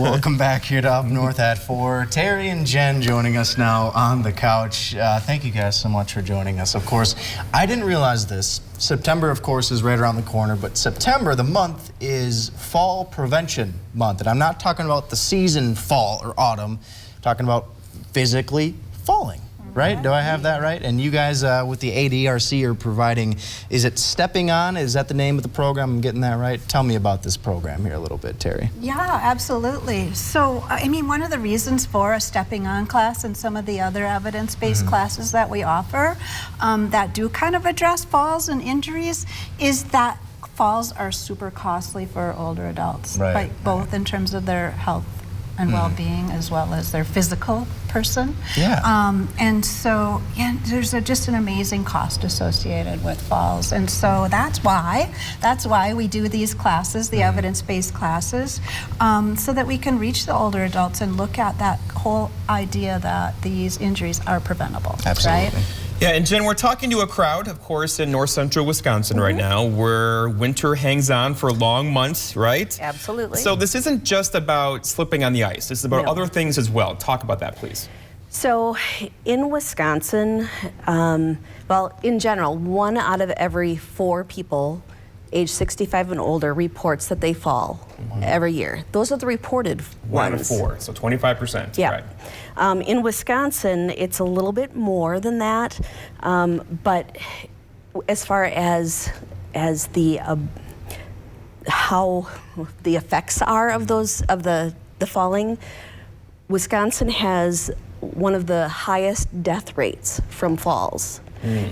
Welcome back here to Up North at 4. Terry and Jen joining us now on the couch. Thank you guys so much for joining us. Of course, I didn't realize this. September, of course, is right around the corner, but September, the month, is Fall Prevention Month. And I'm not talking about the season fall or autumn, I'm talking about physically falling. Right? Do I have that right? And you guys with the ADRC are providing, is it Stepping On? Is that the name of the program? I'm getting that right? Tell me about this program here a little bit, Terry. Yeah, absolutely. So, I mean, one of the reasons for a Stepping On class and some of the other evidence-based classes that we offer that do kind of address falls and injuries is that falls are super costly for older adults, both in terms of their health and well-being as well as their physical person. Yeah. And so there's just an amazing cost associated with falls. And so that's why we do these classes, the evidence-based classes, so that we can reach the older adults and look at that whole idea that these injuries are preventable. Absolutely. Right? Yeah, and Jen, we're talking to a crowd, of course, in north central Wisconsin right now, where winter hangs on for long months, right? Absolutely. So this isn't just about slipping on the ice. This is about other things as well. Talk about that, please. So in Wisconsin, well, in general, 1 out of every 4 people age 65 and older reports that they fall every year. Those are the reported ones. 1 out of 4, so 25%. Yeah. Right. In Wisconsin, it's a little bit more than that, but as far as the how the effects are of the falling, Wisconsin has one of the highest death rates from falls.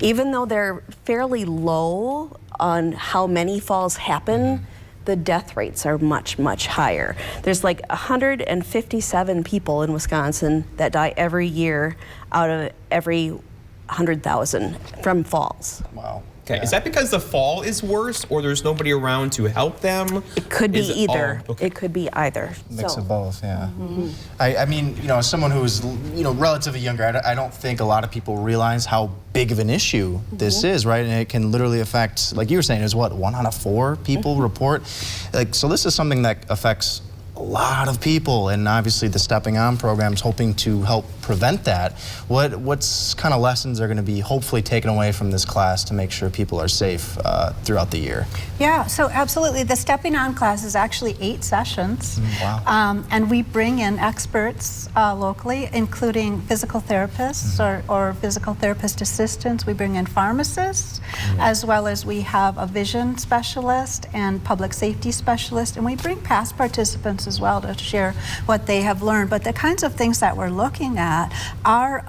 Even though they're fairly low on how many falls happen, the death rates are much, much higher. There's like 157 people in Wisconsin that die every year out of every 100,000 from falls. Wow. Okay, Yeah. is that because the fall is worse or there's nobody around to help them? It could be either. Okay. It could be either. Mix of both, yeah. I mean, you know, as someone who is, you know, relatively younger, I don't think a lot of people realize how big of an issue this is, right? And it can literally affect, like you were saying, is what, 1 out of 4 people report? Like, so this is something that affects a lot of people, and obviously the Stepping On program is hoping to help prevent that. What's kind of lessons are going to be hopefully taken away from this class to make sure people are safe throughout the year? Yeah, so absolutely. The Stepping On class is actually 8 sessions. Wow. And we bring in experts locally, including physical therapists or physical therapist assistants. We bring in pharmacists, as well as we have a vision specialist and public safety specialist, and we bring past participants as well to share what they have learned. But the kinds of things that we're looking at are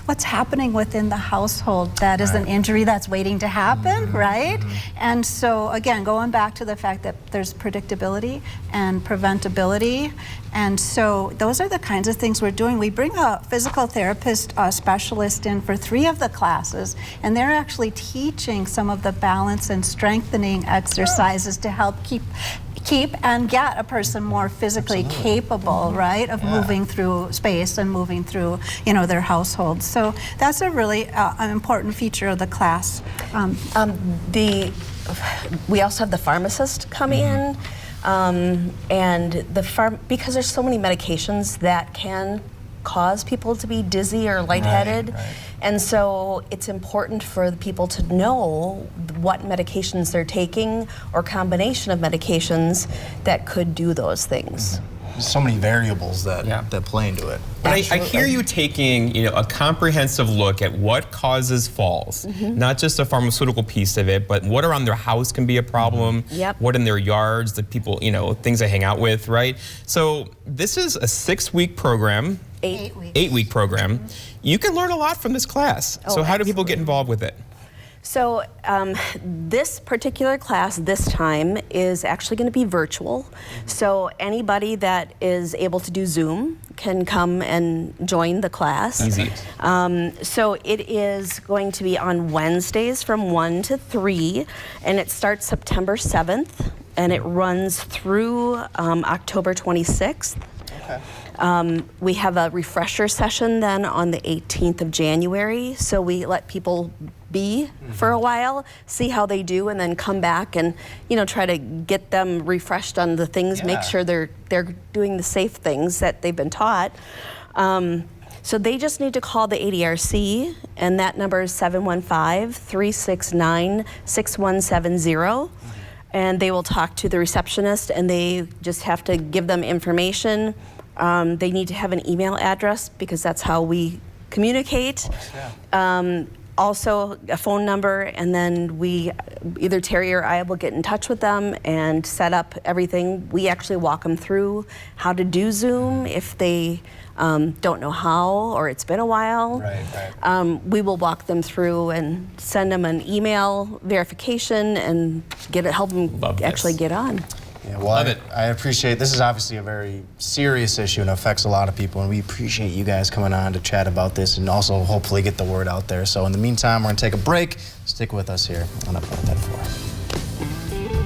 what's happening within the household that is an injury that's waiting to happen, right? And so again, going back to the fact that there's predictability and preventability, and so those are the kinds of things we're doing. We bring a physical therapist specialist in for 3 of the classes, and they're actually teaching some of the balance and strengthening exercises to help keep and get a person more physically capable, right, of moving through space and moving through, you know, their household. So that's a really an important feature of the class. We also have the pharmacist come in, and because there's so many medications that can cause people to be dizzy or lightheaded. And so it's important for the people to know what medications they're taking or combination of medications that could do those things. There's so many variables that play into it. But I hear you taking, you know, a comprehensive look at what causes falls, not just a pharmaceutical piece of it, but what around their house can be a problem, what in their yards, the people, you know, things they hang out with, right? So this is a 6-week program. 8 weeks. 8-week program. You can learn a lot from this class. So how do people get involved with it? So this particular class this time is actually going to be virtual. So anybody that is able to do Zoom can come and join the class. Easy. So it is going to be on Wednesdays from 1 to 3, and it starts September 7th, and it runs through October 26th. Okay. We have a refresher session then on the 18th of January. So we let people be for a while, see how they do, and then come back and, try to get them refreshed on the things, make sure they're doing the safe things that they've been taught. So they just need to call the ADRC, and that number is 715-369-6170. And they will talk to the receptionist, and they just have to give them information. They need to have an email address because that's how we communicate. Also a phone number, and then either Terry or I will get in touch with them and set up everything. We actually walk them through how to do Zoom if they don't know how or it's been a while. Right. We will walk them through and send them an email verification and help them actually get on. Yeah, well, I appreciate, this is obviously a very serious issue and affects a lot of people, and we appreciate you guys coming on to chat about this and also hopefully get the word out there. So in the meantime, we're going to take a break. Stick with us here on Up 94.